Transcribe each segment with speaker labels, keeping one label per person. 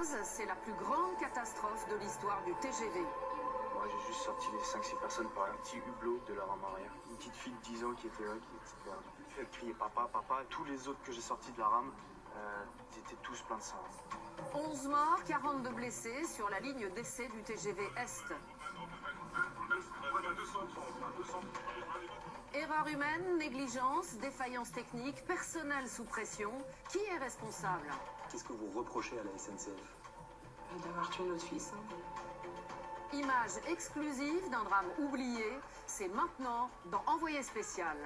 Speaker 1: 2015, c'est la plus grande catastrophe de l'histoire du TGV.
Speaker 2: Moi, j'ai juste sorti les 5-6 personnes par un petit hublot de la rame arrière. Une petite fille de 10 ans qui était là, qui était perdue. Elle criait papa, papa. Tous les autres que j'ai sortis de la rame, ils étaient tous pleins de sang.
Speaker 1: 11 morts, 42 blessés sur la ligne d'essai du TGV Est. Erreur humaine, négligence, défaillance technique, personnel sous pression. Qui est responsable?
Speaker 3: Qu'est-ce que vous reprochez à la SNCF?
Speaker 4: D'avoir tué notre fils.
Speaker 1: Image exclusive d'un drame oublié, c'est maintenant dans Envoyé spécial.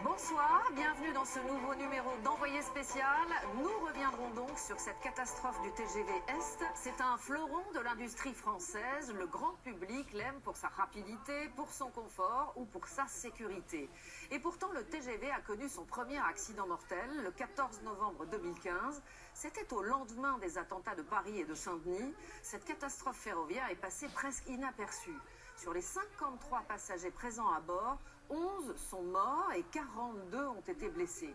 Speaker 1: Bonsoir, bienvenue dans ce nouveau numéro d'Envoyé spécial. Nous reviendrons donc sur cette catastrophe du TGV Est. C'est un fleuron de l'industrie française. Le grand public l'aime pour sa rapidité, pour son confort ou pour sa sécurité. Et pourtant, le TGV a connu son premier accident mortel le 14 novembre 2015. C'était au lendemain des attentats de Paris et de Saint-Denis. Cette catastrophe ferroviaire est passée presque inaperçue. Sur les 53 passagers présents à bord, 11 sont morts et 42 ont été blessés.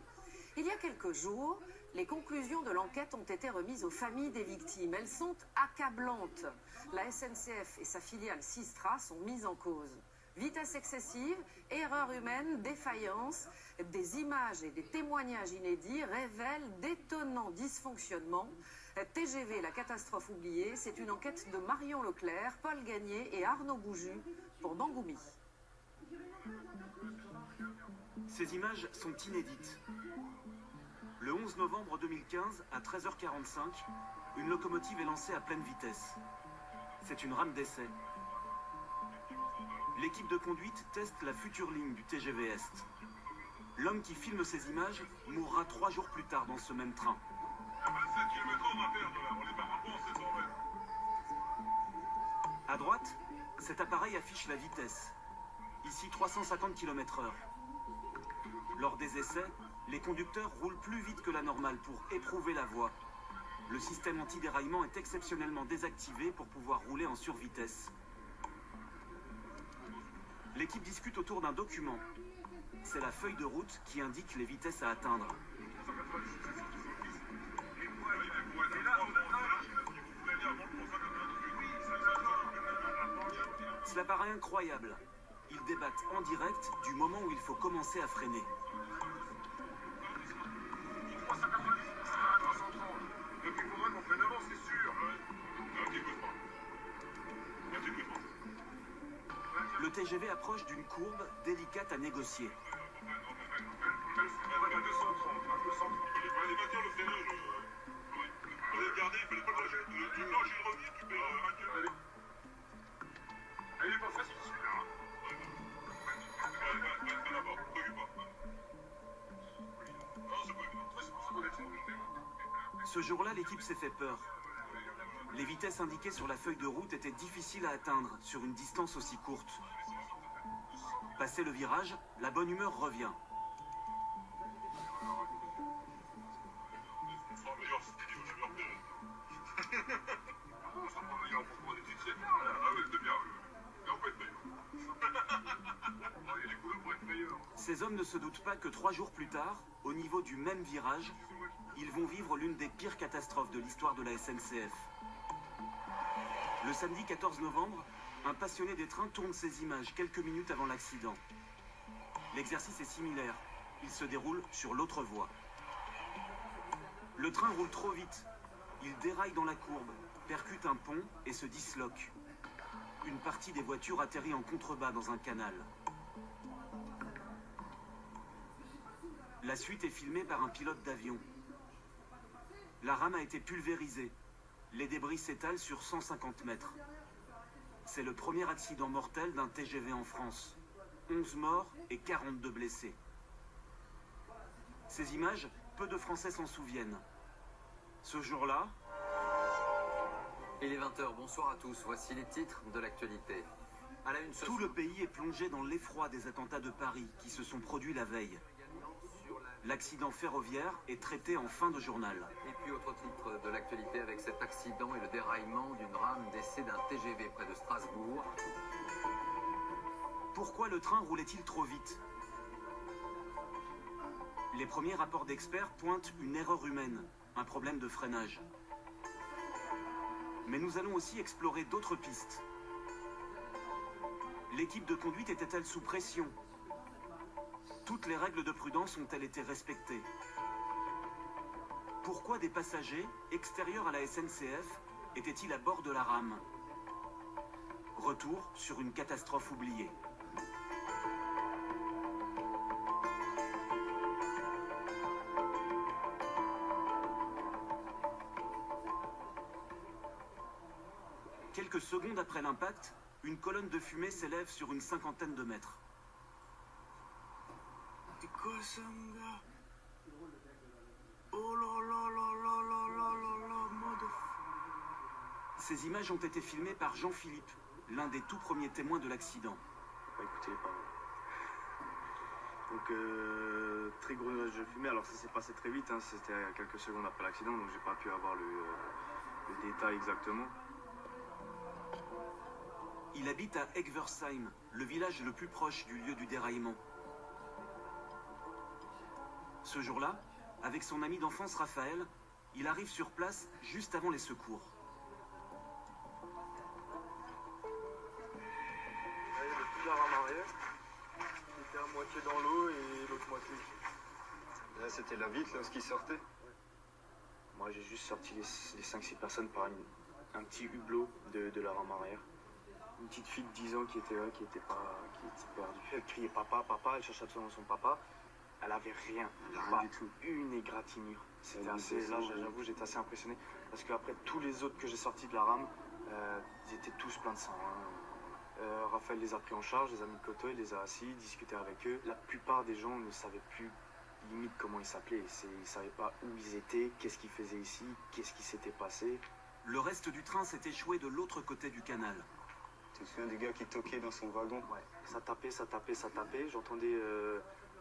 Speaker 1: Il y a quelques jours, les conclusions de l'enquête ont été remises aux familles des victimes. Elles sont accablantes. La SNCF et sa filiale Systra sont mises en cause. Vitesse excessive, erreur humaine, défaillance, des images et des témoignages inédits révèlent d'étonnants dysfonctionnements. TGV, la catastrophe oubliée, c'est une enquête de Marion Leclerc, Paul Gagné et Arnaud Bouju pour Bangoumi.
Speaker 5: Ces images sont inédites. Le 11 novembre 2015, à 13h45, une locomotive est lancée à pleine vitesse. C'est une rame d'essai. L'équipe de conduite teste la future ligne du TGV Est. L'homme qui filme ces images mourra 3 jours plus tard dans ce même train. À droite, cet appareil affiche la vitesse. Ici 350 km/h. Lors des essais, les conducteurs roulent plus vite que la normale pour éprouver la voie. Le système anti-déraillement est exceptionnellement désactivé pour pouvoir rouler en survitesse. L'équipe discute autour d'un document. C'est la feuille de route qui indique les vitesses à atteindre. Cela paraît incroyable. Ils débattent en direct du moment où il faut commencer à freiner. Le TGV approche d'une courbe délicate à négocier. Ce jour-là, l'équipe s'est fait peur. Les vitesses indiquées sur la feuille de route étaient difficiles à atteindre sur une distance aussi courte. Passé le virage, la bonne humeur revient. Ces hommes ne se doutent pas que 3 jours plus tard, au niveau du même virage, ils vont vivre l'une des pires catastrophes de l'histoire de la SNCF. Le samedi 14 novembre, un passionné des trains tourne ces images quelques minutes avant l'accident. L'exercice est similaire. Il se déroule sur l'autre voie. Le train roule trop vite. Il déraille dans la courbe, percute un pont et se disloque. Une partie des voitures atterrit en contrebas dans un canal. La suite est filmée par un pilote d'avion. La rame a été pulvérisée. Les débris s'étalent sur 150 mètres. C'est le premier accident mortel d'un TGV en France. 11 morts et 42 blessés. Ces images, peu de Français s'en souviennent. Ce jour-là...
Speaker 6: Il est 20h, bonsoir à tous. Voici les titres de l'actualité. À la une
Speaker 5: Tout le pays est plongé dans l'effroi des attentats de Paris qui se sont produits la veille. l'accident ferroviaire est traité en fin de journal.
Speaker 6: Et puis autre titre de l'actualité avec cet accident et le déraillement d'une rame d'essai d'un TGV près de Strasbourg.
Speaker 5: Pourquoi le train roulait-il trop vite? Les premiers rapports d'experts pointent une erreur humaine, un problème de freinage. Mais nous allons aussi explorer d'autres pistes. L'équipe de conduite était-elle sous pression? Toutes les règles de prudence ont-elles été respectées? Pourquoi des passagers, extérieurs à la SNCF, étaient-ils à bord de la rame? Retour sur une catastrophe oubliée. Quelques secondes après l'impact, une colonne de fumée s'élève sur une cinquantaine de mètres.
Speaker 2: C'est quoi ça, mon gars? Oh là là là là là là là là,
Speaker 5: Ces images ont été filmées par Jean-Philippe, l'un des tout premiers témoins de l'accident.
Speaker 2: Pas écouté, pardon. Donc, très gros nuage de fumée. Alors, ça s'est passé très vite, hein. C'était quelques secondes après l'accident, donc j'ai pas pu avoir le détail exactement.
Speaker 5: Il habite à Egversheim, le village le plus proche du lieu du déraillement. Ce jour-là, avec son ami d'enfance Raphaël, il arrive sur place juste avant les secours.
Speaker 2: Là, il y avait toute la rame arrière, qui était à moitié dans l'eau et l'autre moitié.
Speaker 3: Là, c'était la vitre, là, ce qui sortait.
Speaker 2: Moi, j'ai juste sorti les 5-6 personnes par un petit hublot de la rame arrière. Une petite fille de 10 ans qui était là, qui était perdue. Elle criait papa, papa, elle cherchait absolument son papa. Elle avait rien,
Speaker 3: Rien
Speaker 2: pas
Speaker 3: du tout.
Speaker 2: une égratignure. C'était
Speaker 3: Elle
Speaker 2: assez,
Speaker 3: était
Speaker 2: là
Speaker 3: sans rien.
Speaker 2: j'avoue j'étais assez impressionné parce qu'après tous les autres que j'ai sortis de la rame, ils étaient tous pleins de sang, hein. Raphaël les a pris en charge, les a mis de côté, il les a assis, discuté avec eux. La plupart des gens ne savaient plus limite comment ils s'appelaient. Ils ne savaient pas où ils étaient, qu'est-ce qu'ils faisaient ici, qu'est-ce qui s'était passé.
Speaker 5: Le reste du train s'est échoué de l'autre côté du canal.
Speaker 3: Tu te souviens des gars qui toquaient dans son wagon?
Speaker 2: Ouais, ça tapait, ça tapait, ça tapait. J'entendais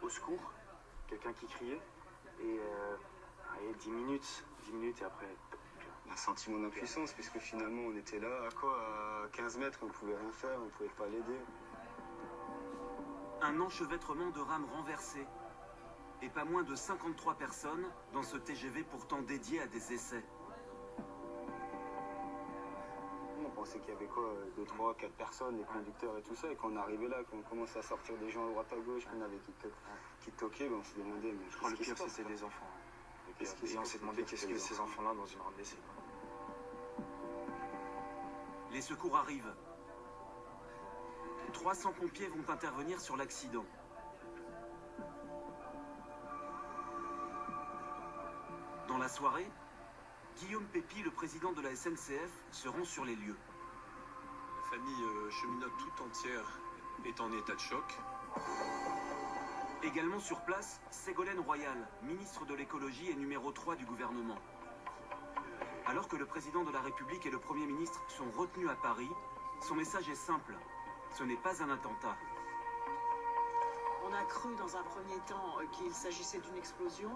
Speaker 2: au secours, quelqu'un qui criait. Et allez, 10 minutes et après.
Speaker 3: Un sentiment d'impuissance, puisque finalement on était là, à quoi? À 15 mètres, on pouvait rien faire, on pouvait pas l'aider.
Speaker 5: Un enchevêtrement de rames renversées. Et pas moins de 53 personnes dans ce TGV pourtant dédié à des essais.
Speaker 3: On pensait qu'il y avait quoi, 2, 3, 4 personnes, les conducteurs et tout ça, et quand on arrivait là, qu'on commençait à sortir des gens à droite à gauche, qu'on avait qui toquaient, ben on se demandait, mais
Speaker 2: Je crois que le
Speaker 3: qu'est-ce qui
Speaker 2: pire
Speaker 3: se
Speaker 2: c'était
Speaker 3: passe,
Speaker 2: des enfants.
Speaker 3: Qu'est-ce qui se
Speaker 2: Et on
Speaker 3: passe,
Speaker 2: s'est
Speaker 3: le
Speaker 2: demandé
Speaker 3: pire,
Speaker 2: qu'est-ce
Speaker 3: c'était
Speaker 2: que
Speaker 3: les
Speaker 2: ces enfants-là dans une rame d'essai.
Speaker 5: Les secours arrivent. 300 pompiers vont intervenir sur l'accident. Dans la soirée, Guillaume Pépi, le président de la SNCF, se rend sur les lieux.
Speaker 7: La famille cheminote tout entière est en état de choc.
Speaker 5: Également sur place, Ségolène Royal, ministre de l'écologie et numéro 3 du gouvernement. Alors que le président de la République et le Premier ministre sont retenus à Paris, son message est simple. Ce n'est pas un attentat.
Speaker 4: On a cru dans un premier temps qu'il s'agissait d'une explosion.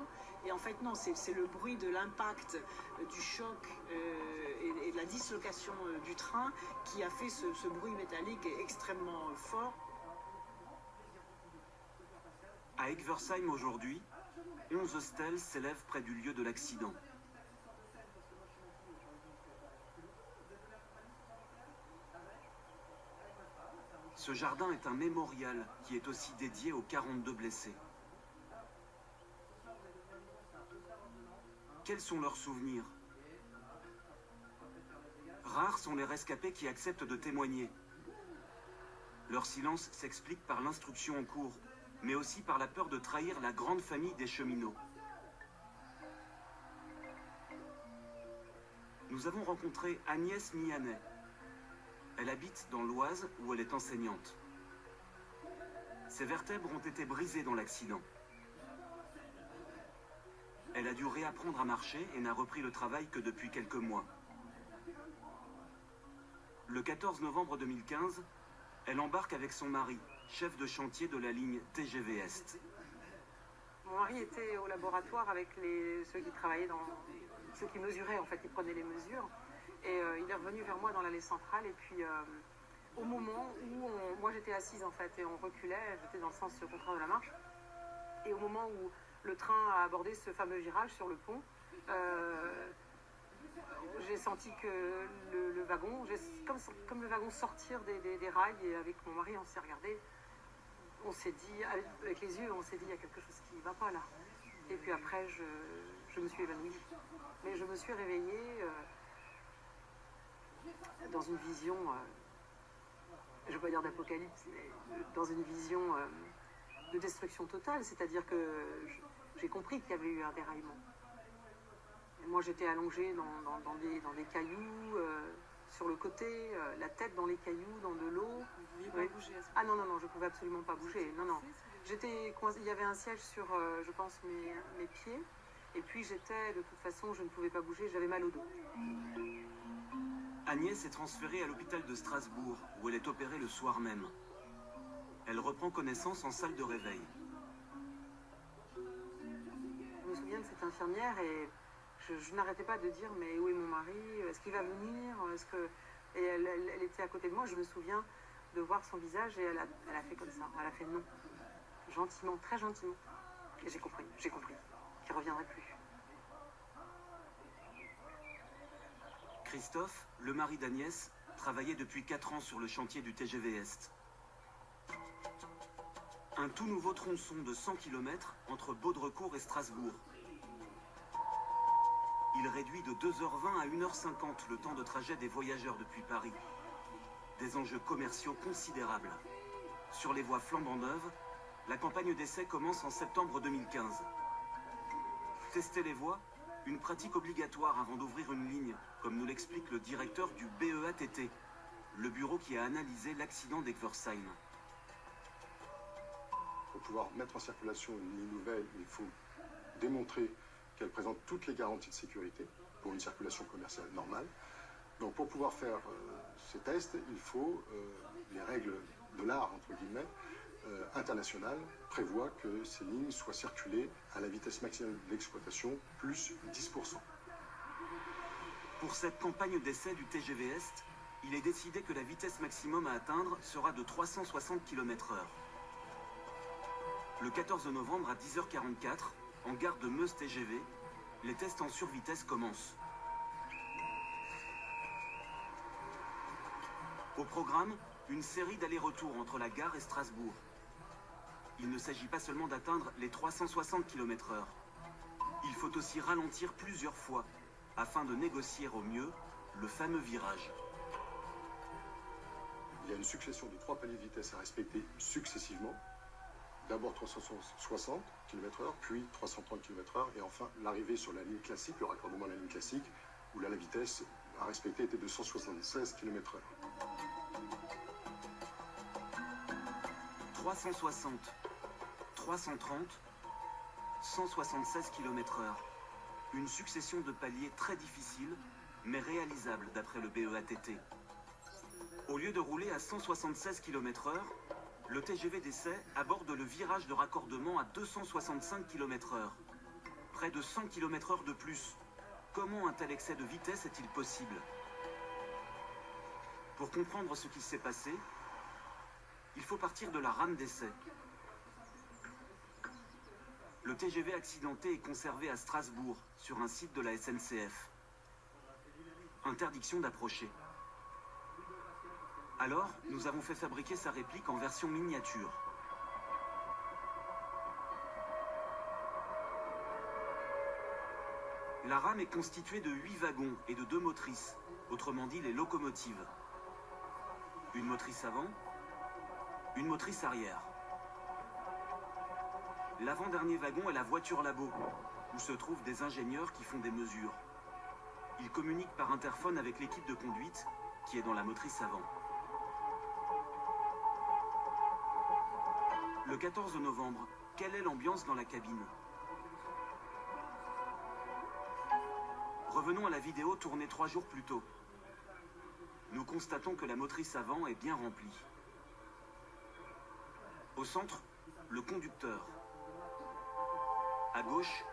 Speaker 4: Et en fait, non, c'est le bruit de l'impact, du choc et de la dislocation du train qui a fait ce bruit métallique extrêmement fort.
Speaker 5: À Egversheim aujourd'hui, 11 stèles s'élèvent près du lieu de l'accident. Ce jardin est un mémorial qui est aussi dédié aux 42 blessés. Quels sont leurs souvenirs? Rares sont les rescapés qui acceptent de témoigner. Leur silence s'explique par l'instruction en cours, mais aussi par la peur de trahir la grande famille des cheminots. Nous avons rencontré Agnès Mianet. Elle habite dans l'Oise où elle est enseignante. Ses vertèbres ont été brisées dans l'accident. Elle a dû réapprendre à marcher et n'a repris le travail que depuis quelques mois. Le 14 novembre 2015, elle embarque avec son mari, chef de chantier de la ligne TGV Est.
Speaker 8: Mon mari était au laboratoire avec ceux qui travaillaient ceux qui mesuraient, en fait, ils prenaient les mesures. Et il est revenu vers moi dans l'allée centrale. Et puis, au moment où moi j'étais assise, en fait, et on reculait, j'étais dans le sens contraire de la marche. Et au moment où le train a abordé ce fameux virage sur le pont, j'ai senti que le wagon, comme le wagon sortir des rails, et avec mon mari, on s'est regardé. On s'est dit, avec les yeux, on s'est dit, il y a quelque chose qui ne va pas là. Et puis après, je me suis évanouie. Mais je me suis réveillée dans une vision, je ne veux pas dire d'apocalypse, mais dans une vision de destruction totale. C'est-à-dire que j'ai compris qu'il y avait eu un déraillement. Et moi, j'étais allongée dans des cailloux, sur le côté, la tête dans les cailloux, dans de l'eau.
Speaker 9: Vous ne pouviez pas bouger à ce moment-là?
Speaker 8: Ah non, je ne pouvais absolument pas bouger. Non. Il y avait un siège sur, je pense, mes pieds. Et puis de toute façon, je ne pouvais pas bouger, j'avais mal au dos.
Speaker 5: Agnès est transférée à l'hôpital de Strasbourg, où elle est opérée le soir même. Elle reprend connaissance en salle de réveil.
Speaker 8: Je me souviens de cette infirmière et je n'arrêtais pas de dire, mais où est mon mari? Est-ce qu'il va venir? Et elle était à côté de moi, je me souviens de voir son visage et elle a fait comme ça, elle a fait non. Gentiment, très gentiment. Et j'ai compris qu'il ne reviendrait plus.
Speaker 5: Christophe, le mari d'Agnès, travaillait depuis 4 ans sur le chantier du TGV Est. Un tout nouveau tronçon de 100 km entre Baudrecourt et Strasbourg. Il réduit de 2h20 à 1h50 le temps de trajet des voyageurs depuis Paris. Des enjeux commerciaux considérables. Sur les voies flambant neuves, la campagne d'essai commence en septembre 2015. Tester les voies, une pratique obligatoire avant d'ouvrir une ligne, comme nous l'explique le directeur du BEATT, le bureau qui a analysé l'accident d'Egversheim.
Speaker 10: Pour pouvoir mettre en circulation une ligne nouvelle, il faut démontrer qu'elle présente toutes les garanties de sécurité pour une circulation commerciale normale. Donc pour pouvoir faire ces tests, il faut les règles de l'art, entre guillemets, internationales prévoient que ces lignes soient circulées à la vitesse maximale d'exploitation plus 10%.
Speaker 5: Pour cette campagne d'essai du TGV Est, il est décidé que la vitesse maximum à atteindre sera de 360 km/h. Le 14 novembre à 10h44, en gare de Meuse TGV, les tests en survitesse commencent. Au programme, une série d'allers-retours entre la gare et Strasbourg. Il ne s'agit pas seulement d'atteindre les 360 km/h. Il faut aussi ralentir plusieurs fois, afin de négocier au mieux le fameux virage.
Speaker 10: Il y a une succession de 3 paliers de vitesse à respecter successivement. D'abord 360 km/h, puis 330 km/h, et enfin l'arrivée sur la ligne classique, le raccordement à la ligne classique, où là la vitesse à respecter était de 176 km/h.
Speaker 5: 360, 330, 176 km/h. Une succession de paliers très difficiles, mais réalisables d'après le BEATT. Au lieu de rouler à 176 km/h, le TGV d'essai aborde le virage de raccordement à 265 km/h. Près de 100 km/h de plus. Comment un tel excès de vitesse est-il possible? Pour comprendre ce qui s'est passé, il faut partir de la rame d'essai. Le TGV accidenté est conservé à Strasbourg, sur un site de la SNCF. Interdiction d'approcher. Alors, nous avons fait fabriquer sa réplique en version miniature. La rame est constituée de 8 wagons et de 2 motrices, autrement dit les locomotives. Une motrice avant, une motrice arrière. L'avant-dernier wagon est la voiture labo, où se trouvent des ingénieurs qui font des mesures. Ils communiquent par interphone avec l'équipe de conduite, qui est dans la motrice avant. Le 14 novembre, quelle est l'ambiance dans la cabine? Revenons à la vidéo tournée 3 jours plus tôt. Nous constatons que la motrice avant est bien remplie. Au centre, le conducteur. À gauche,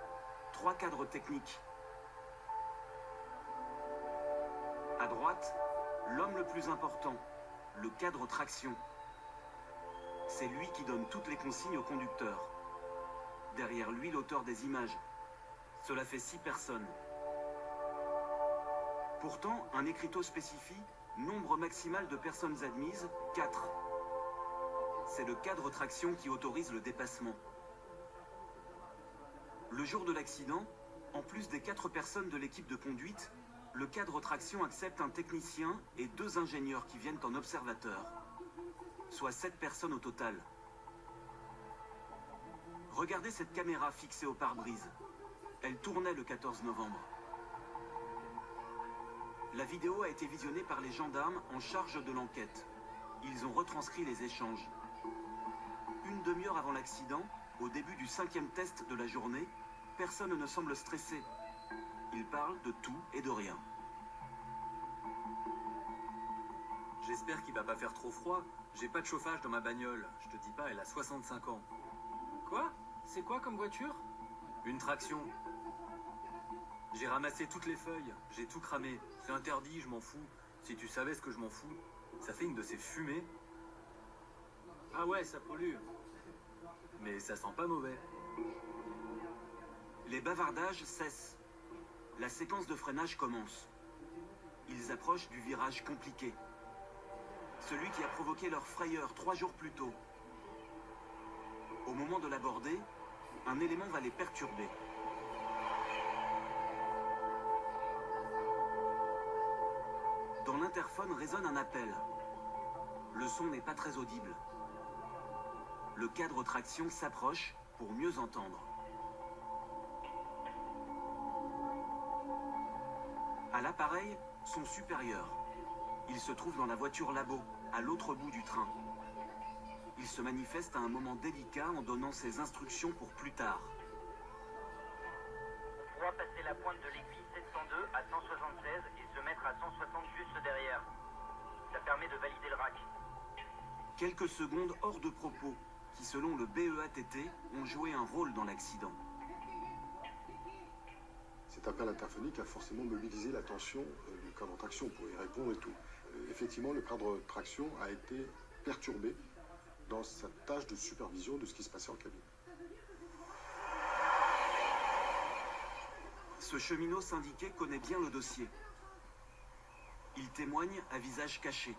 Speaker 5: 3 cadres techniques. À droite, l'homme le plus important, le cadre traction. C'est lui qui donne toutes les consignes au conducteur. Derrière lui, l'auteur des images. Cela fait 6 personnes. Pourtant, un écriteau spécifie nombre maximal de personnes admises, 4. C'est le cadre traction qui autorise le dépassement. Le jour de l'accident, en plus des 4 personnes de l'équipe de conduite, le cadre traction accepte un technicien et 2 ingénieurs qui viennent en observateur, soit 7 personnes au total. Regardez cette caméra fixée au pare-brise. Elle tournait le 14 novembre. La vidéo a été visionnée par les gendarmes en charge de l'enquête. Ils ont retranscrit les échanges. Une demi-heure avant l'accident, au début du 5e test de la journée, personne ne semble stressé. Ils parlent de tout et de rien.
Speaker 9: J'espère qu'il va pas faire trop froid. J'ai pas de chauffage dans ma bagnole. Je te dis pas, elle a 65 ans.
Speaker 11: Quoi? C'est quoi comme voiture?
Speaker 9: Une traction. J'ai ramassé toutes les feuilles. J'ai tout cramé. C'est interdit, je m'en fous. Si tu savais ce que je m'en fous, ça fait une de ces fumées.
Speaker 11: Ah ouais, ça pollue.
Speaker 9: Mais ça sent pas mauvais.
Speaker 5: Les bavardages cessent. La séquence de freinage commence. Ils approchent du virage compliqué. Celui qui a provoqué leur frayeur 3 jours plus tôt. Au moment de l'aborder, un élément va les perturber. Dans l'interphone résonne un appel. Le son n'est pas très audible. Le cadre traction s'approche pour mieux entendre. À l'appareil, son supérieur. Il se trouve dans la voiture labo, à l'autre bout du train. Il se manifeste à un moment délicat en donnant ses instructions pour plus tard.
Speaker 12: On pourra passer la pointe de l'aiguille 702 à 176 et se mettre à 160 juste derrière. Ça permet de valider le rack.
Speaker 5: Quelques secondes hors de propos, qui selon le BEATT ont joué un rôle dans l'accident.
Speaker 10: Cet appel interphonique a forcément mobilisé l'attention du cadre traction pour y répondre et tout. Effectivement, le cadre traction a été perturbé dans sa tâche de supervision de ce qui se passait en cabine.
Speaker 5: Ce cheminot syndiqué connaît bien le dossier. Il témoigne à visage caché.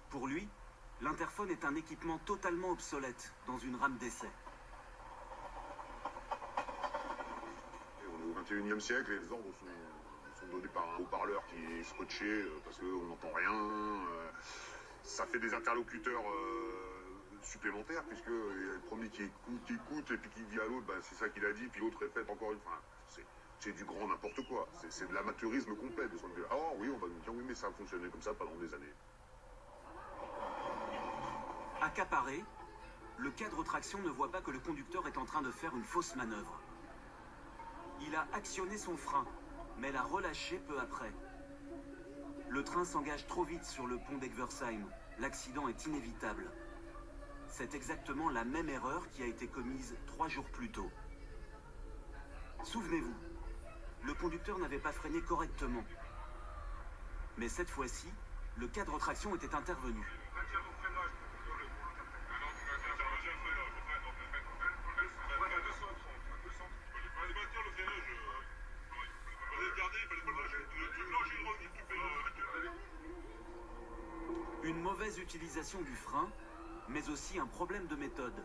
Speaker 5: Pour lui, l'interphone est un équipement totalement obsolète dans une rame d'essai.
Speaker 13: On est au XXIe siècle et les ordres sont donnés par un haut-parleur qui est scotché parce qu'on n'entend rien. Ça fait des interlocuteurs supplémentaires, puisque il y a le premier qui écoute et puis qui dit à l'autre, c'est ça qu'il a dit, puis l'autre répète encore une fois. C'est du grand n'importe quoi. C'est de l'amateurisme complet de ce point de vue. Ah oui, on va nous dire oui, mais ça a fonctionné comme ça pendant des années.
Speaker 5: Accaparé, le cadre traction ne voit pas que le conducteur est en train de faire une fausse manœuvre. Il a actionné son frein, mais l'a relâché peu après. Le train s'engage trop vite sur le pont d'Egversheim. L'accident est inévitable. C'est exactement la même erreur qui a été commise 3 jours plus tôt. Souvenez-vous, le conducteur n'avait pas freiné correctement. Mais cette fois-ci, le cadre traction était intervenu. Une mauvaise utilisation du frein, mais aussi un problème de méthode.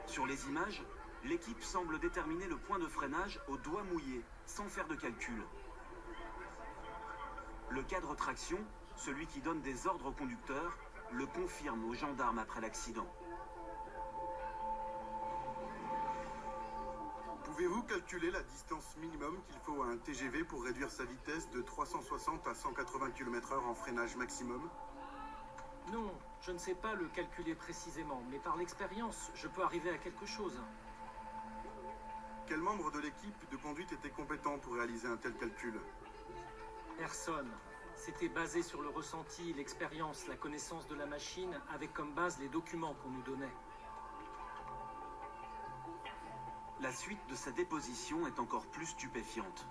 Speaker 5: Sur les images, l'équipe semble déterminer le point de freinage au doigt mouillé, sans faire de calcul. Le cadre traction, celui qui donne des ordres au conducteur, le confirme aux gendarmes après l'accident.
Speaker 14: Pouvez-vous calculer la distance minimum qu'il faut à un TGV pour réduire sa vitesse de 360 à 180 km/h en freinage maximum?
Speaker 11: Non, je ne sais pas le calculer précisément, mais par l'expérience, je peux arriver à quelque chose.
Speaker 14: Quel membre de l'équipe de conduite était compétent pour réaliser un tel calcul?
Speaker 11: Personne. C'était basé sur le ressenti, l'expérience, la connaissance de la machine, avec comme base les documents qu'on nous donnait.
Speaker 5: La suite de sa déposition est encore plus stupéfiante.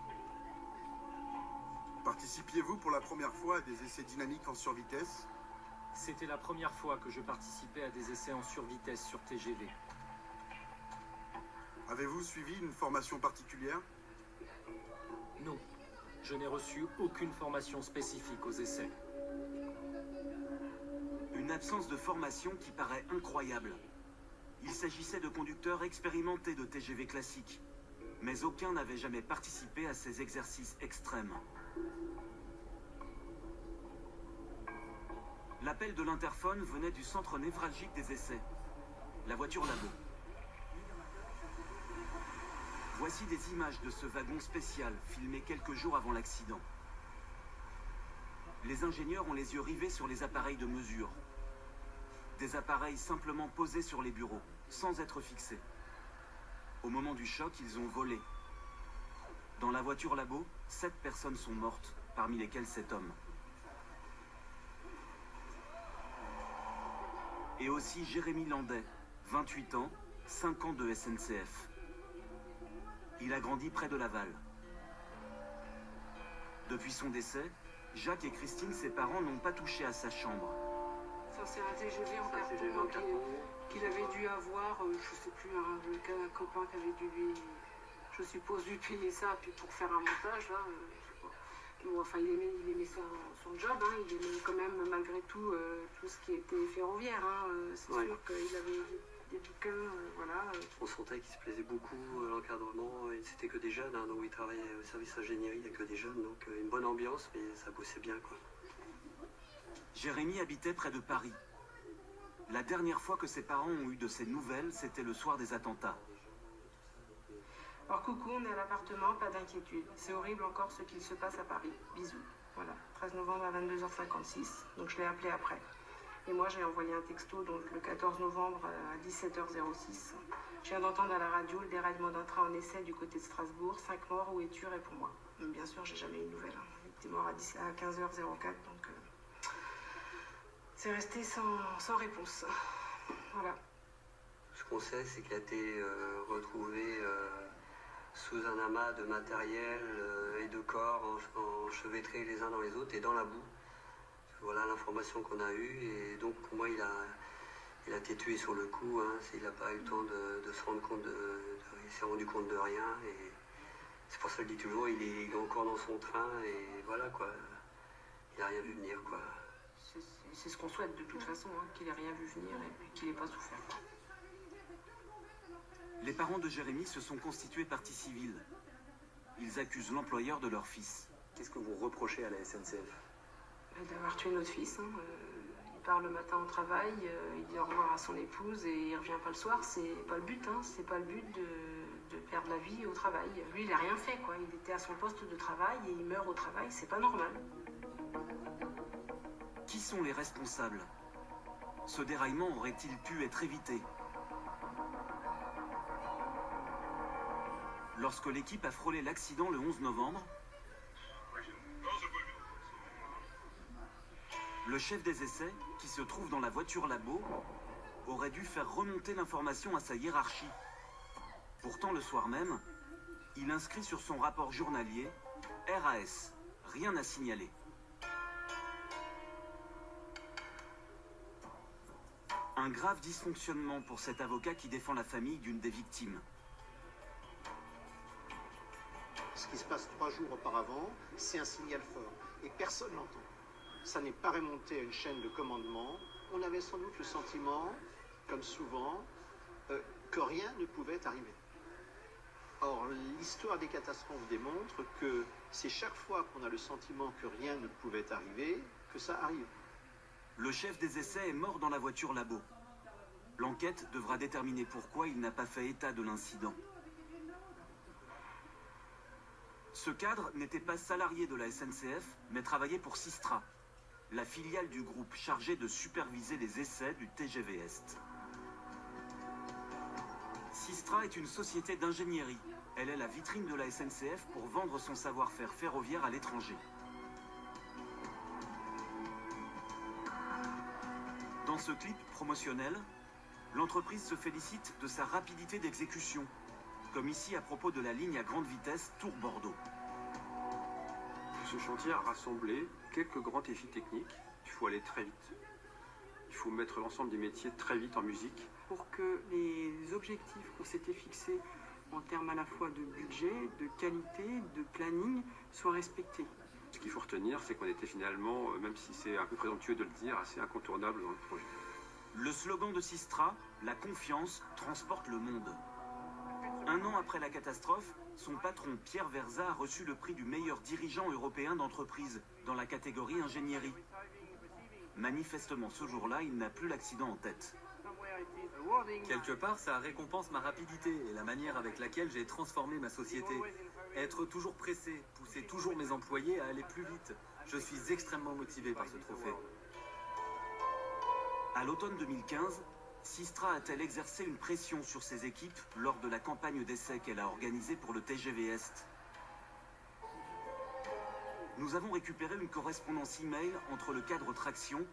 Speaker 14: Participiez-vous pour la première fois à des essais dynamiques en survitesse?
Speaker 11: C'était la première fois que je participais à des essais en survitesse sur TGV.
Speaker 14: Avez-vous suivi une formation particulière?
Speaker 11: Non, je n'ai reçu aucune formation spécifique aux essais.
Speaker 5: Une absence de formation qui paraît incroyable. Il s'agissait de conducteurs expérimentés de TGV classiques, mais aucun n'avait jamais participé à ces exercices extrêmes. L'appel de l'interphone venait du centre névralgique des essais, la voiture labo. Voici des images de ce wagon spécial filmé quelques jours avant l'accident. Les ingénieurs ont les yeux rivés sur les appareils de mesure. Des appareils simplement posés sur les bureaux, sans être fixés. Au moment du choc, ils ont volé. Dans la voiture labo, 7 personnes sont mortes, parmi lesquelles cet homme. Et aussi Jérémy Landais, 28 ans, 5 ans de SNCF. Il a grandi près de Laval. Depuis son décès, Jacques et Christine, ses parents, n'ont pas touché à sa chambre.
Speaker 8: Ça, c'est un TGV en carton qu'il avait dû avoir, je sais plus, un copain qui avait dû lui, je suppose, lui payer ça, puis pour faire un montage, là, je sais pas. Bon, enfin, il aimait son job, hein, il aimait quand même, malgré tout, tout ce qui était ferroviaire. Hein, c'est sûr qu'il avait des bouquins, voilà.
Speaker 15: On sentait qu'il se plaisait beaucoup à l'encadrement, et c'était que des jeunes, hein, donc il travaillait au service ingénierie, il n'y a que des jeunes, donc une bonne ambiance, mais ça bossait bien, quoi.
Speaker 5: Jérémy habitait près de Paris. La dernière fois que ses parents ont eu de ses nouvelles, c'était le soir des attentats.
Speaker 8: Alors coucou, on est à l'appartement, pas d'inquiétude. C'est horrible encore ce qu'il se passe à Paris. Bisous. Voilà, 13 novembre à 22h56, donc je l'ai appelé après. Et moi j'ai envoyé un texto donc le 14 novembre à 17h06. Je viens d'entendre à la radio le déraillement d'un train en essai du côté de Strasbourg. 5 morts, où es-tu? Réponds-moi. Mais bien sûr, j'ai jamais eu de nouvelles. Hein. Il était mort à 15h04, donc c'est resté sans réponse. Voilà.
Speaker 15: Ce qu'on sait, c'est qu'il a été retrouvé sous un amas de matériel et de corps enchevêtrés les uns dans les autres et dans la boue. Voilà l'information qu'on a eue, et donc pour moi il a été tué sur le coup, hein. Il n'a pas eu le temps de se rendre compte, il s'est rendu compte de rien, et c'est pour ça que je dis toujours, il est encore dans son train, et voilà quoi, il n'a rien vu venir quoi.
Speaker 8: C'est ce qu'on souhaite de toute façon, hein, qu'il n'ait rien vu venir et qu'il n'ait pas souffert.
Speaker 5: Les parents de Jérémy se sont constitués partie civile. Ils accusent l'employeur de leur fils.
Speaker 9: Qu'est-ce que vous reprochez à la SNCF?
Speaker 8: D'avoir tué notre fils. Hein. Il part le matin au travail, il dit au revoir à son épouse et il revient pas le soir. C'est pas le but, hein. C'est pas le but de perdre la vie au travail. Lui, il a rien fait, quoi. Il était à son poste de travail et il meurt au travail. C'est pas normal.
Speaker 5: Qui sont les responsables? Ce déraillement aurait-il pu être évité? Lorsque l'équipe a frôlé l'accident le 11 novembre, le chef des essais, qui se trouve dans la voiture labo, aurait dû faire remonter l'information à sa hiérarchie. Pourtant, le soir même, il inscrit sur son rapport journalier « RAS, rien à signaler ». Un grave dysfonctionnement pour cet avocat qui défend la famille d'une des victimes.
Speaker 16: Ce qui se passe 3 jours auparavant, c'est un signal fort, et personne l'entend. Ça n'est pas remonté à une chaîne de commandement. On avait sans doute le sentiment, comme souvent, que rien ne pouvait arriver. Or, l'histoire des catastrophes démontre que c'est chaque fois qu'on a le sentiment que rien ne pouvait arriver, que ça arrive.
Speaker 5: Le chef des essais est mort dans la voiture labo. L'enquête devra déterminer pourquoi il n'a pas fait état de l'incident. Ce cadre n'était pas salarié de la SNCF, mais travaillait pour Systra, la filiale du groupe chargée de superviser les essais du TGV Est. Systra est une société d'ingénierie. Elle est la vitrine de la SNCF pour vendre son savoir-faire ferroviaire à l'étranger. Dans ce clip promotionnel, l'entreprise se félicite de sa rapidité d'exécution. comme ici à propos de la ligne à grande vitesse Tours-Bordeaux.
Speaker 7: Ce chantier a rassemblé quelques grands défis techniques. Il faut aller très vite. Il faut mettre l'ensemble des métiers très vite en musique.
Speaker 8: Pour que les objectifs qu'on s'était fixés en termes à la fois de budget, de qualité, de planning soient respectés.
Speaker 7: Ce qu'il faut retenir, c'est qu'on était finalement, même si c'est un peu présomptueux de le dire, assez incontournable dans le projet.
Speaker 5: Le slogan de Systra, la confiance transporte le monde. Un an après la catastrophe, son patron Pierre Verza a reçu le prix du meilleur dirigeant européen d'entreprise dans la catégorie ingénierie. Manifestement, ce jour-là, il n'a plus l'accident en tête.
Speaker 9: Quelque part, ça récompense ma rapidité et la manière avec laquelle j'ai transformé ma société. Être toujours pressé, pousser toujours mes employés à aller plus vite. Je suis extrêmement motivé par ce trophée.
Speaker 5: À l'automne 2015, Systra a-t-elle exercé une pression sur ses équipes lors de la campagne d'essai qu'elle a organisée pour le TGV Est? Nous avons récupéré une correspondance email entre le cadre Traction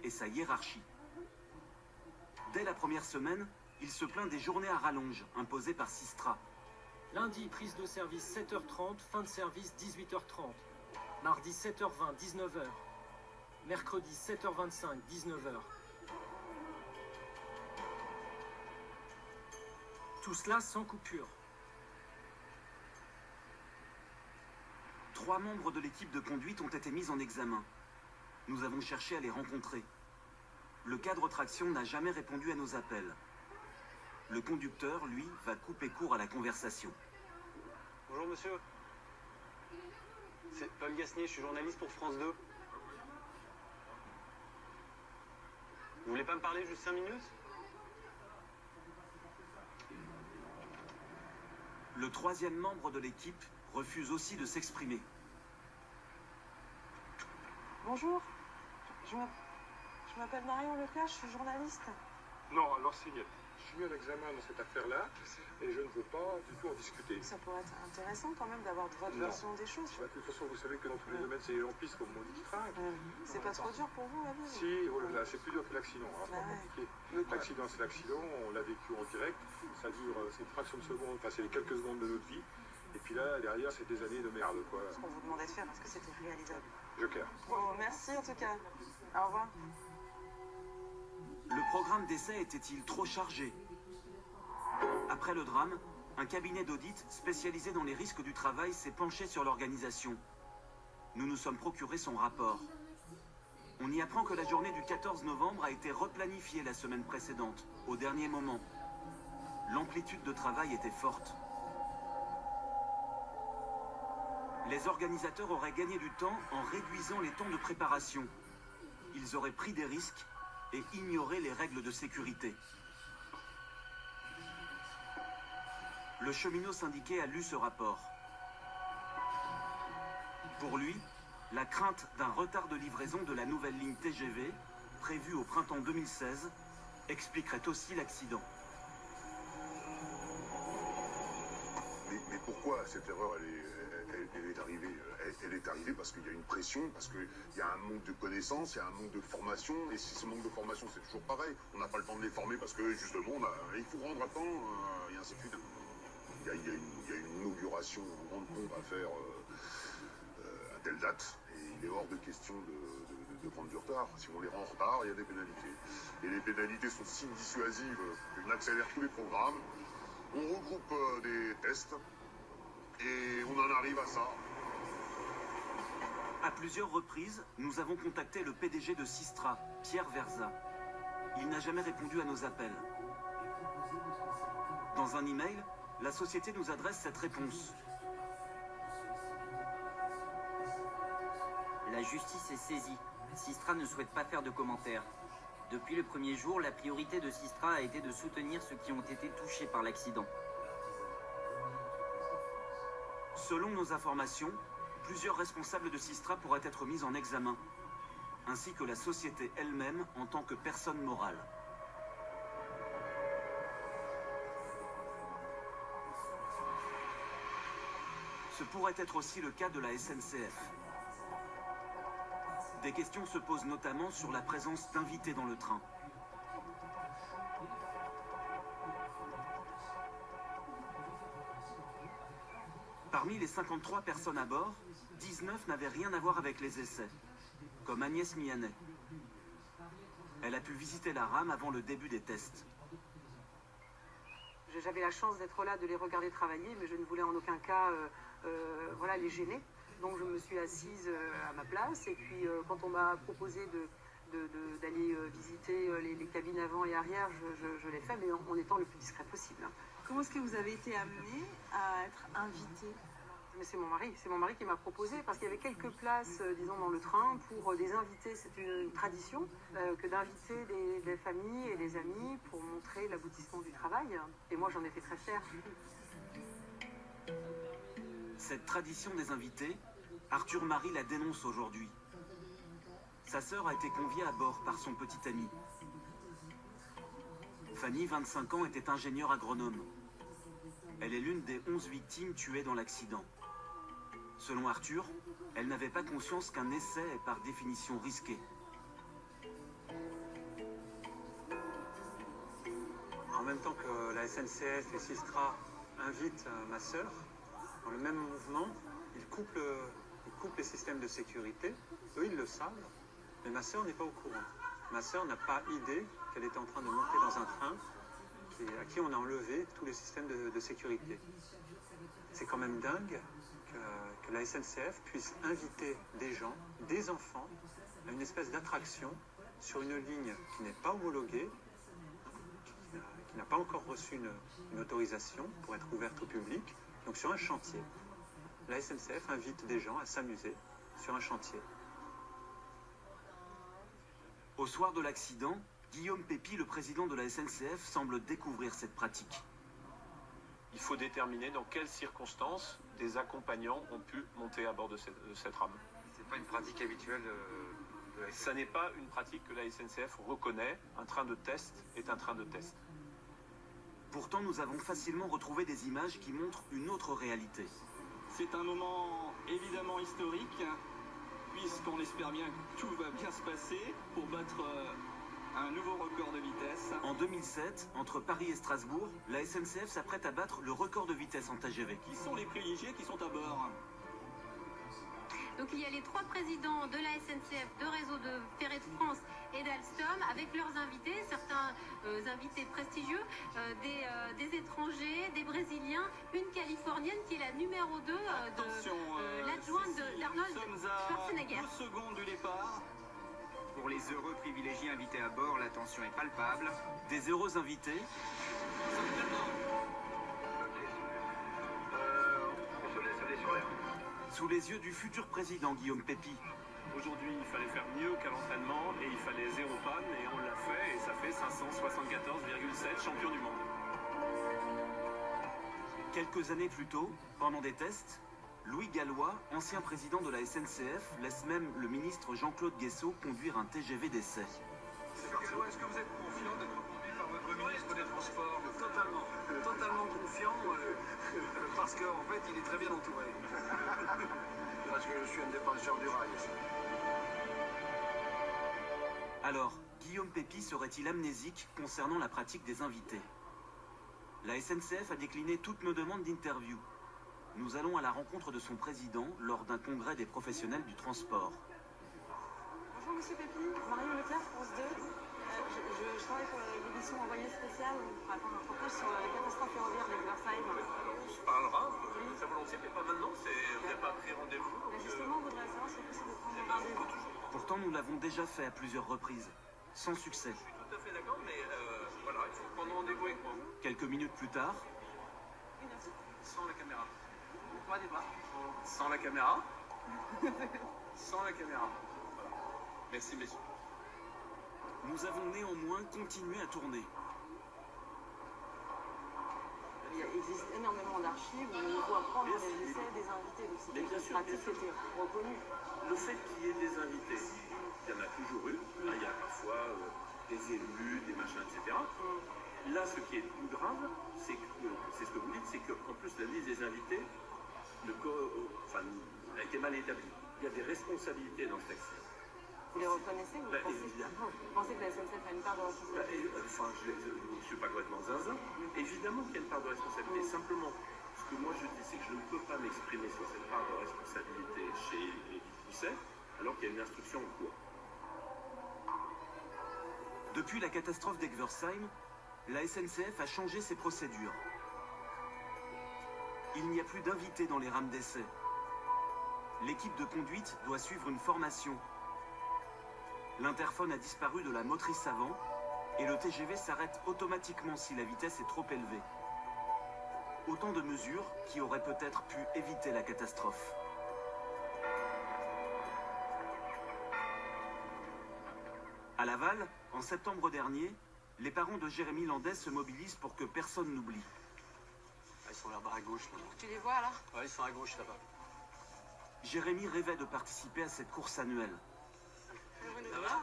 Speaker 5: et sa hiérarchie. Dès la première semaine, il se plaint des journées à rallonge imposées par Systra.
Speaker 11: Lundi, prise de service 7h30, fin de service 18h30. Mardi 7h20, 19h. Mercredi 7h25, 19h. Tout cela sans coupure.
Speaker 5: 3 membres de l'équipe de conduite ont été mis en examen. Nous avons cherché à les rencontrer. Le cadre Traction n'a jamais répondu à nos appels. Le conducteur, lui, va couper court à la conversation.
Speaker 17: Bonjour monsieur. C'est Paul Gasnier, je suis journaliste pour France 2. Vous voulez pas me parler juste 5 minutes?
Speaker 5: Le 3e membre de l'équipe refuse aussi de s'exprimer.
Speaker 8: Bonjour, je m'appelle Marion Leclerc, je suis journaliste.
Speaker 10: Non, alors Signette, je suis mis en examen dans cette affaire-là et je ne veux pas du tout en discuter.
Speaker 8: Ça pourrait être intéressant quand même d'avoir votre version des choses.
Speaker 10: De toute façon, vous savez que dans tous les domaines, c'est les gens pistes comme on dit qui trinquent.
Speaker 8: C'est pas trop dur pour vous, la vie?
Speaker 10: Si, oh là là, c'est plus dur que l'accident. Hein, c'est pas compliqué. L'accident, c'est l'accident, on l'a vécu en direct. Ça dure, c'est une fraction de seconde, enfin, c'est les quelques secondes de notre vie. Et puis là, derrière, c'est des années de merde, quoi.
Speaker 8: Ce qu'on vous demandait de faire, parce que c'était réalisable.
Speaker 10: Joker.
Speaker 8: Bon, merci en tout cas. Au revoir.
Speaker 5: Le programme d'essai était-il trop chargé? Après le drame, un cabinet d'audit spécialisé dans les risques du travail s'est penché sur l'organisation. Nous nous sommes procuré son rapport. On y apprend que la journée du 14 novembre a été replanifiée la semaine précédente, au dernier moment. L'amplitude de travail était forte. Les organisateurs auraient gagné du temps en réduisant les temps de préparation. Ils auraient pris des risques et ignoré les règles de sécurité. Le cheminot syndiqué a lu ce rapport. Pour lui, la crainte d'un retard de livraison de la nouvelle ligne TGV, prévue au printemps 2016, expliquerait aussi l'accident.
Speaker 13: Mais pourquoi cette erreur elle est arrivée? Elle est arrivée parce qu'il y a une pression, parce qu'il y a un manque de connaissances, il y a un manque de formation. Et si ce manque de formation, c'est toujours pareil. On n'a pas le temps de les former parce que justement, il faut rendre à temps, et ainsi de suite. Il y a une inauguration, une grande pompe à faire à telle date. Et il est hors de question de prendre du retard. Si on les rend en retard, il y a des pénalités. Et les pénalités sont si dissuasives qu'on accélère tous les programmes. On regroupe des tests et on en arrive à ça.
Speaker 5: À plusieurs reprises, nous avons contacté le PDG de Systra, Pierre Verza. Il n'a jamais répondu à nos appels. Dans un email, la société nous adresse cette réponse.
Speaker 18: La justice est saisie. Systra ne souhaite pas faire de commentaires. Depuis le premier jour, la priorité de Systra a été de soutenir ceux qui ont été touchés par l'accident.
Speaker 5: Selon nos informations, plusieurs responsables de Systra pourraient être mis en examen, ainsi que la société elle-même en tant que personne morale. Ce pourrait être aussi le cas de la SNCF. Des questions se posent notamment sur la présence d'invités dans le train. Parmi les 53 personnes à bord, 19 n'avaient rien à voir avec les essais, comme Agnès Mianet. Elle a pu visiter la rame avant le début des tests.
Speaker 8: J'avais la chance d'être là, de les regarder travailler, mais je ne voulais en aucun cas voilà, les gêner. Donc je me suis assise à ma place, et puis quand on m'a proposé d'aller visiter les cabines avant et arrière, je l'ai fait, mais en étant le plus discret possible.
Speaker 4: Comment est-ce que vous avez été amenée à être invitée?
Speaker 8: Mais c'est mon mari qui m'a proposé, parce qu'il y avait quelques places, disons, dans le train pour des invités. C'est une tradition que d'inviter des familles et des amis pour montrer l'aboutissement du travail. Et moi, j'en étais très fière.
Speaker 5: Cette tradition des invités, Arthur Marie la dénonce aujourd'hui. Sa sœur a été conviée à bord par son petit ami. Fanny, 25 ans, était ingénieure agronome. Elle est l'une des 11 victimes tuées dans l'accident. Selon Arthur, elle n'avait pas conscience qu'un essai est par définition risqué.
Speaker 17: En même temps que la SNCF et Sistra invitent ma sœur, dans le même mouvement, ils coupent les systèmes de sécurité. Eux, ils le savent, mais ma sœur n'est pas au courant. Ma sœur n'a pas idée qu'elle était en train de monter dans un train à qui on a enlevé tous les systèmes de sécurité. C'est quand même dingue que la SNCF puisse inviter des gens, des enfants, à une espèce d'attraction sur une ligne qui n'est pas homologuée, qui n'a pas encore reçu une autorisation pour être ouverte au public, donc sur un chantier. La SNCF invite des gens à s'amuser sur un chantier.
Speaker 5: Au soir de l'accident, Guillaume Pépi, le président de la SNCF, semble découvrir cette pratique.
Speaker 19: Il faut déterminer dans quelles circonstances des accompagnants ont pu monter à bord de cette rame.
Speaker 6: C'est pas une pratique habituelle de la SNCF.
Speaker 19: Ça n'est pas une pratique que la SNCF reconnaît. Un train de test est un train de test.
Speaker 5: Pourtant, nous avons facilement retrouvé des images qui montrent une autre réalité.
Speaker 20: C'est un moment évidemment historique, puisqu'on espère bien que tout va bien se passer pour battre un nouveau record de vitesse.
Speaker 5: En 2007, entre Paris et Strasbourg, la SNCF s'apprête à battre le record de vitesse en TGV.
Speaker 20: Qui sont les privilégiés qui sont à bord?
Speaker 21: Donc il y a les 3 présidents de la SNCF, de Réseau de Ferré de France et d'Alstom, avec leurs invités, certains invités prestigieux, des étrangers, des Brésiliens, une Californienne qui est la numéro 2 de l'adjointe d'Arnold Schwarzenegger.
Speaker 20: 2 secondes du départ.
Speaker 18: Pour les heureux privilégiés invités à bord, la tension est palpable.
Speaker 5: Des heureux invités.
Speaker 19: On se laisse aller sur l'air.
Speaker 5: Sous les yeux du futur président Guillaume Pépi.
Speaker 19: Aujourd'hui, il fallait faire mieux qu'à l'entraînement et il fallait 0 panne et on l'a fait et ça fait 574,7 champion du monde.
Speaker 5: Quelques années plus tôt, pendant des tests, Louis Gallois, ancien président de la SNCF, laisse même le ministre Jean-Claude Guessot conduire un TGV d'essai.
Speaker 19: Monsieur Gallois, est-ce que vous êtes confiant d'être conduit par votre ministre des Transports?
Speaker 20: Totalement confiant, parce qu'en fait, il est très bien entouré. Parce que je suis un défenseur du rail.
Speaker 5: Alors, Guillaume Pépi serait-il amnésique concernant la pratique des invités? La SNCF a décliné toutes nos demandes d'interview. Nous allons à la rencontre de son président lors d'un congrès des professionnels du transport.
Speaker 8: Bonjour Monsieur Pépi, Marion Leclerc, France 2. Je travaille pour l'émission Envoyé spécial pour répondre à un reportage sur la catastrophe ferroviaire de Riverside.
Speaker 19: Alors on se parlera, très volontiers, mais pas maintenant, vous n'avez pas pris rendez-vous.
Speaker 8: Justement, on voudrait savoir si c'est possible de prendre rendez-vous.
Speaker 5: Pourtant, nous l'avons déjà fait à plusieurs reprises, sans succès.
Speaker 19: Je suis tout à fait d'accord, mais voilà, il faut prendre rendez-vous avec moi.
Speaker 5: Quelques minutes plus tard,
Speaker 19: sans la caméra. Pas des bras. Sans la caméra. Sans la caméra. Voilà. Merci, messieurs.
Speaker 5: Nous avons néanmoins continué à tourner.
Speaker 8: Il existe énormément d'archives où on voit prendre des essais des invités. Donc
Speaker 19: Mais bien sûr,
Speaker 8: pratique était reconnue.
Speaker 19: Le fait qu'il y ait des invités, il y en a toujours eu. Il y a parfois des élus, des machins, etc. Là, ce qui est plus grave, c'est ce que vous dites, c'est qu'en plus la liste des invités a été mal établie. Il y a des responsabilités dans ce texte.
Speaker 8: Vous les reconnaissez? Vous pensez que la SNCF a une part de responsabilité?
Speaker 19: Je ne suis pas complètement zinzin. Évidemment qu'il y a une part de responsabilité. Simplement, ce que moi je dis, c'est que je ne peux pas m'exprimer sur cette part de responsabilité chez les Pousset, alors qu'il y a une instruction en cours.
Speaker 5: Depuis la catastrophe d'Egversheim, la SNCF a changé ses procédures. Il n'y a plus d'invités dans les rames d'essai. L'équipe de conduite doit suivre une formation. L'interphone a disparu de la motrice avant et le TGV s'arrête automatiquement si la vitesse est trop élevée. Autant de mesures qui auraient peut-être pu éviter la catastrophe. À Laval, en septembre dernier, les parents de Jérémy Landais se mobilisent pour que personne n'oublie.
Speaker 1: Ils sont là-bas à gauche. Là.
Speaker 21: Tu les vois là?
Speaker 1: Ouais, ils sont à gauche là-bas.
Speaker 5: Jérémy rêvait de participer à cette course annuelle.
Speaker 1: Ça va?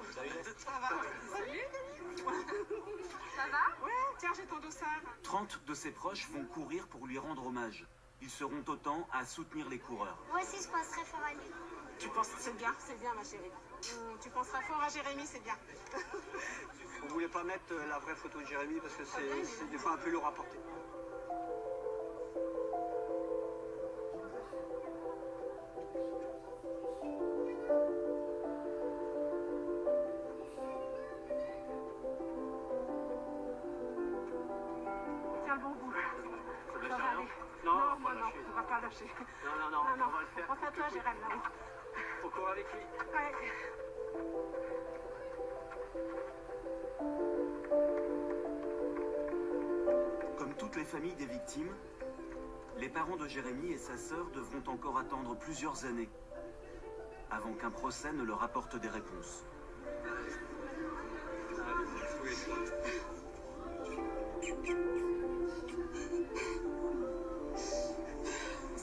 Speaker 21: Ça va. Salut. Ça va? Ouais, tiens, j'ai ton dossard.
Speaker 5: 30 de ses proches vont courir pour lui rendre hommage. Ils seront autant à soutenir les coureurs.
Speaker 21: Moi aussi, je penserais fort à lui. Tu penses, c'est bien ma chérie. Tu penseras fort à Jérémy, c'est bien.
Speaker 1: On voulait pas mettre la vraie photo de Jérémy parce que c'est des fois un peu lourd à porter.
Speaker 21: Tiens le bon bout.
Speaker 1: Ça
Speaker 21: Ça va aller.
Speaker 1: Non,
Speaker 21: moi non, on va pas lâcher.
Speaker 1: Non, on va le faire.
Speaker 21: Pense à toi, Jérémy, là-haut.
Speaker 1: Faut courir avec lui.
Speaker 21: Ouais.
Speaker 5: Comme toutes les familles des victimes, les parents de Jérémy et sa sœur devront encore attendre plusieurs années avant qu'un procès ne leur apporte des réponses.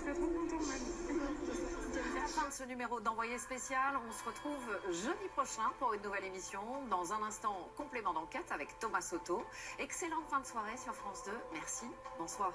Speaker 22: C'est la fin de ce numéro d'Envoyé spécial. On se retrouve jeudi prochain pour une nouvelle émission. Dans un instant, complément d'enquête avec Thomas Soto. Excellente fin de soirée sur France 2. Merci. Bonsoir.